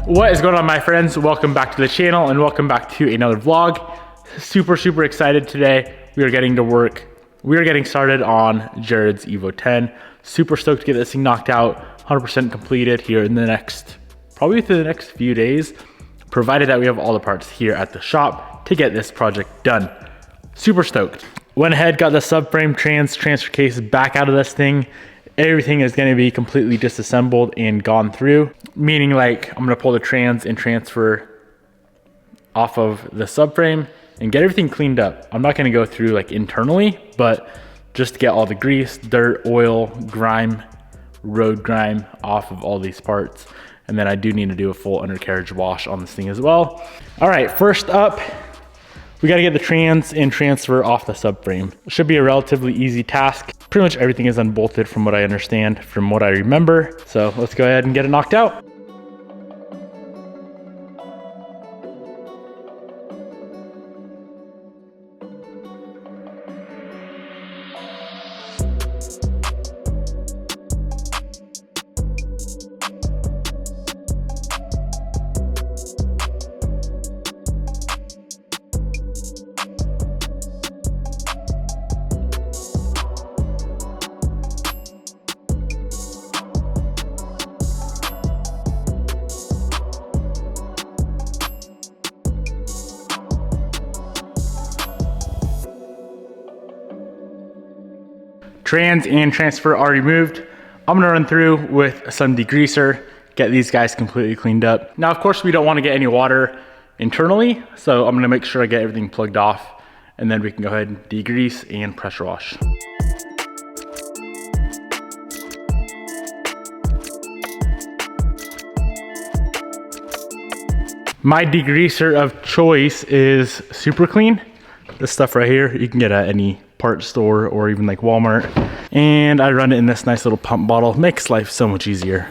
What is going on, my friends? Welcome back to the channel and welcome back to another vlog. Super excited today. We are getting to work. We are getting started on Jared's Evo 10. Super stoked to get this thing knocked out, 100% completed here in the next, probably within the next few days, provided that we have all the parts here at the shop to get this project done. Super stoked. Went ahead, got the subframe transfer case back out of this thing. Everything is going to be completely disassembled and gone through, meaning like I'm going to pull the trans and transfer off of the subframe and get everything cleaned up. I'm not going to go through like internally, but just to get all the grease, dirt, oil, grime, road grime off of all these parts. And then I do need to do a full undercarriage wash on this thing as well. All right, first up, we got to get the trans and transfer off the subframe. It should be a relatively easy task. Pretty much everything is unbolted from what I understand, from what I remember. So let's go ahead and get it knocked out. Trans and transfer are removed. I'm gonna run through with some degreaser, get these guys completely cleaned up. Now, of course, we don't wanna get any water internally, so I'm gonna make sure I get everything plugged off, and then we can go ahead and degrease and pressure wash. My degreaser of choice is Super Clean. This stuff right here, you can get at any part store or even like Walmart. And I run it in this nice little pump bottle. Makes life so much easier.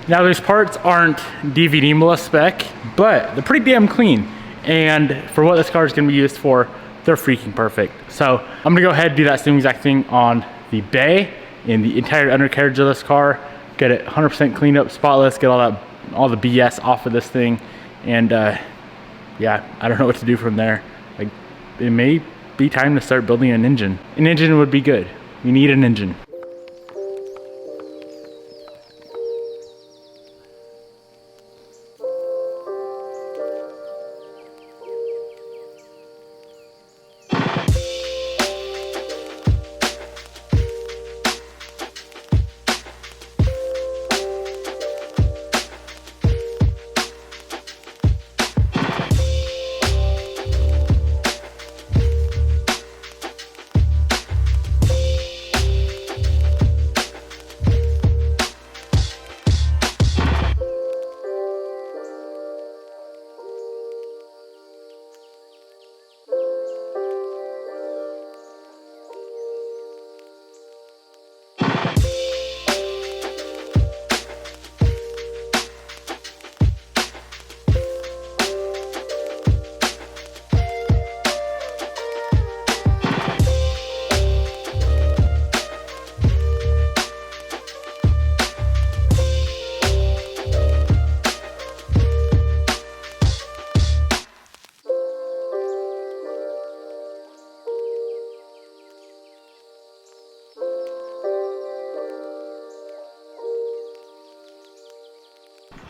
Now, these parts aren't Devin Niemela spec, but they're pretty damn clean. And for what this car is gonna be used for, they're freaking perfect. So I'm gonna go ahead and do that same exact thing on the bay and the entire undercarriage of this car, get it 100% cleaned up, spotless, get all the BS off of this thing. And yeah, I don't know what to do from there. Like, it may be time to start building an engine. An engine would be good. We need an engine.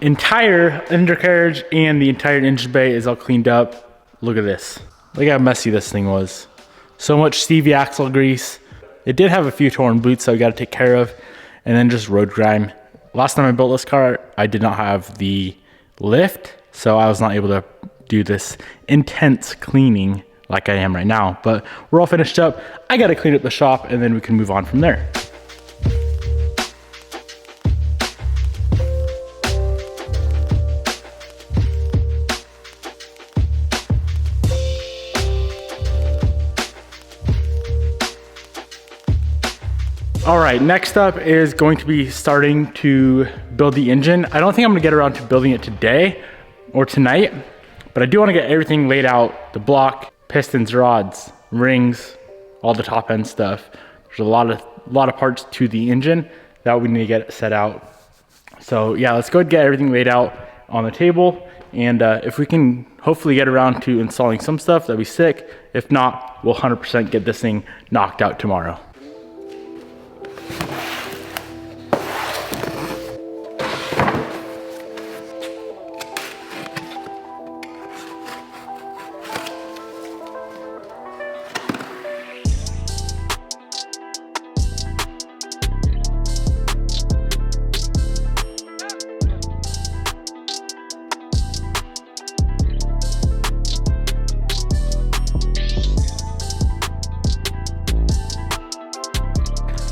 Entire undercarriage and the entire engine bay is all cleaned up. Look at this. Look how messy this thing was. So much CV axle grease. It did have a few torn boots that we got to take care of, and then just road grime. Last time I built this car, I did not have the lift, so I was not able to do this intense cleaning like I am right now. But we're all finished up. I got to clean up the shop, and then we can move on from there. All right, next up is going to be starting to build the engine. I don't think I'm gonna get around to building it today or tonight, but I do wanna get everything laid out, the block, pistons, rods, rings, all the top end stuff. There's a lot of parts to the engine that we need to get set out. So yeah, let's go ahead and get everything laid out on the table. And if we can hopefully get around to installing some stuff, that'd be sick. If not, we'll 100% get this thing knocked out tomorrow.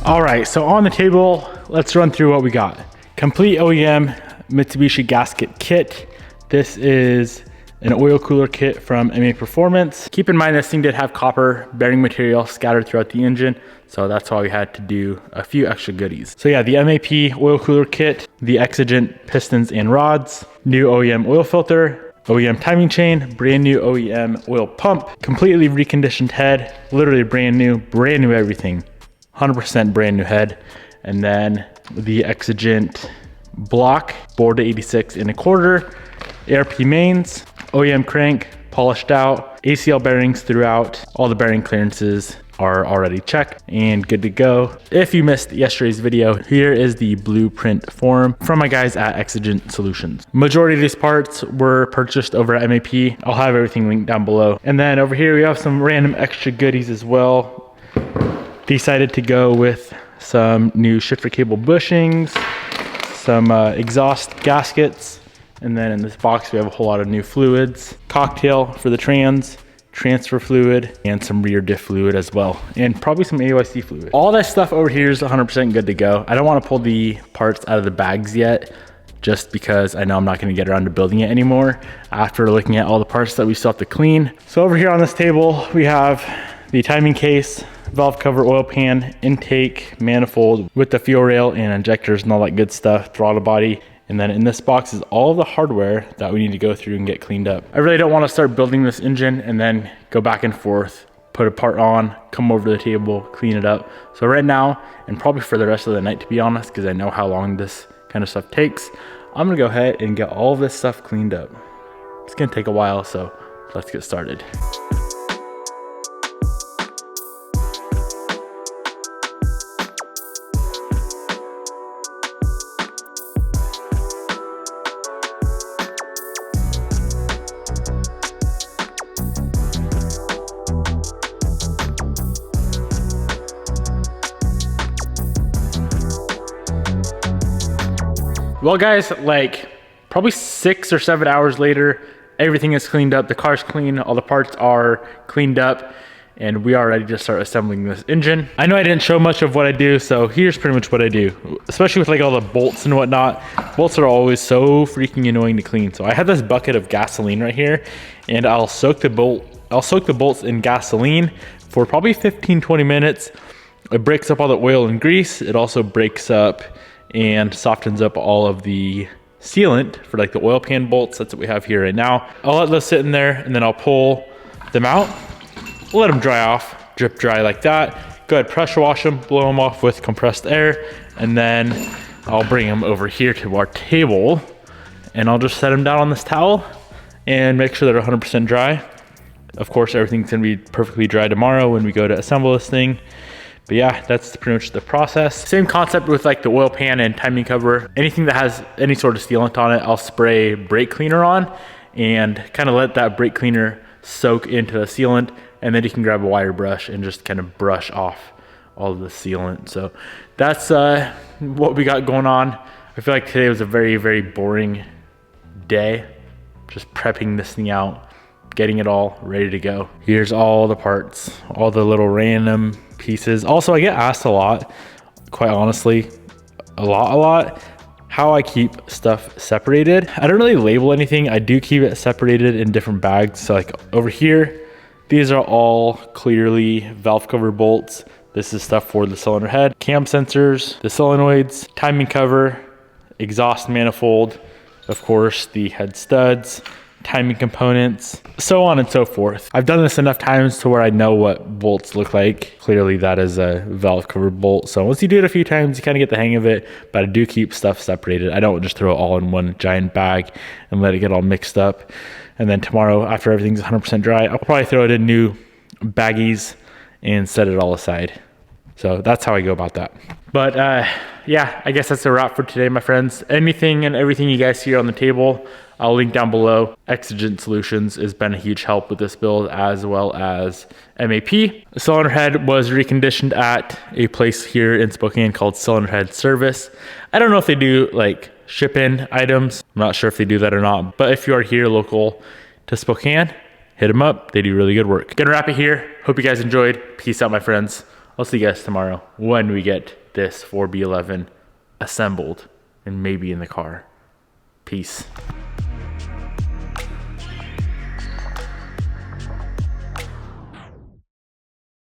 All right, so on the table, let's run through what we got. Complete OEM Mitsubishi gasket kit. This is an oil cooler kit from MA Performance. Keep in mind this thing did have copper bearing material scattered throughout the engine, so that's why we had to do a few extra goodies. So yeah, the MAP oil cooler kit, the Exigent pistons and rods, new OEM oil filter, OEM timing chain, brand new OEM oil pump, completely reconditioned head, literally brand new everything. 100% brand new head. And then the Exigent block, bore to 86 1/4, ARP mains, OEM crank, polished out, ACL bearings throughout. All the bearing clearances are already checked and good to go. If you missed yesterday's video, here is the blueprint form from my guys at Exigent Solutions. Majority of these parts were purchased over at MAP. I'll have everything linked down below. And then over here we have some random extra goodies as well. Decided to go with some new shifter cable bushings, some exhaust gaskets, and then in this box we have a whole lot of new fluids, cocktail for the transfer fluid, and some rear diff fluid as well, and probably some AOIC fluid. All that stuff over here is 100% good to go. I don't want to pull the parts out of the bags yet, just because I know I'm not going to get around to building it anymore after looking at all the parts that we still have to clean. So over here on this table we have the timing case, valve cover, oil pan, intake, manifold with the fuel rail and injectors and all that good stuff, throttle body. And then in this box is all the hardware that we need to go through and get cleaned up. I really don't want to start building this engine and then go back and forth, put a part on, come over to the table, clean it up. So right now, and probably for the rest of the night to be honest, because I know how long this kind of stuff takes, I'm gonna go ahead and get all this stuff cleaned up. It's gonna take a while, so let's get started. Well guys, like probably 6 or 7 hours later, everything is cleaned up. The car's clean, all the parts are cleaned up, and we are ready to start assembling this engine. I know I didn't show much of what I do, so here's pretty much what I do, especially with like all the bolts and whatnot. Bolts are always so freaking annoying to clean. So I have this bucket of gasoline right here, and I'll soak the bolts in gasoline for probably 15-20 minutes. It breaks up all the oil and grease. It also breaks up and softens up all of the sealant for like the oil pan bolts. That's what we have here right now. I'll let those sit in there and then I'll pull them out, let them dry off, drip dry like that. Go ahead, pressure wash them, blow them off with compressed air, and then I'll bring them over here to our table and I'll just set them down on this towel and make sure they're 100% dry. Of course, everything's gonna be perfectly dry tomorrow when we go to assemble this thing. But yeah, that's pretty much the process. Same concept with like the oil pan and timing cover. Anything that has any sort of sealant on it, I'll spray brake cleaner on and kind of let that brake cleaner soak into the sealant, and then you can grab a wire brush and just kind of brush off all of the sealant. So that's what we got going on. I feel like today was a very, very boring day. Just prepping this thing out, getting it all ready to go. Here's all the parts, all the little random pieces. Also, I get asked a lot, quite honestly, a lot, how I keep stuff separated. I don't really label anything. I do keep it separated in different bags. So like over here, these are all clearly valve cover bolts. This is stuff for the cylinder head, cam sensors, the solenoids, timing cover, exhaust manifold, of course, the head studs, timing components, so on and so forth. I've done this enough times to where I know what bolts look like. Clearly that is a valve cover bolt. So once you do it a few times, you kind of get the hang of it, but I do keep stuff separated. I don't just throw it all in one giant bag and let it get all mixed up. And then tomorrow, after everything's 100% dry, I'll probably throw it in new baggies and set it all aside. So that's how I go about that. But yeah, I guess that's a wrap for today, my friends. Anything and everything you guys see on the table, I'll link down below. Exigent Solutions has been a huge help with this build, as well as MAP. The cylinder head was reconditioned at a place here in Spokane called Cylinder Head Service. I don't know if they do like ship-in items. I'm not sure if they do that or not, but if you are here local to Spokane, hit them up. They do really good work. Gonna wrap it here. Hope you guys enjoyed. Peace out, my friends. I'll see you guys tomorrow when we get this 4B11 assembled and maybe in the car. Peace.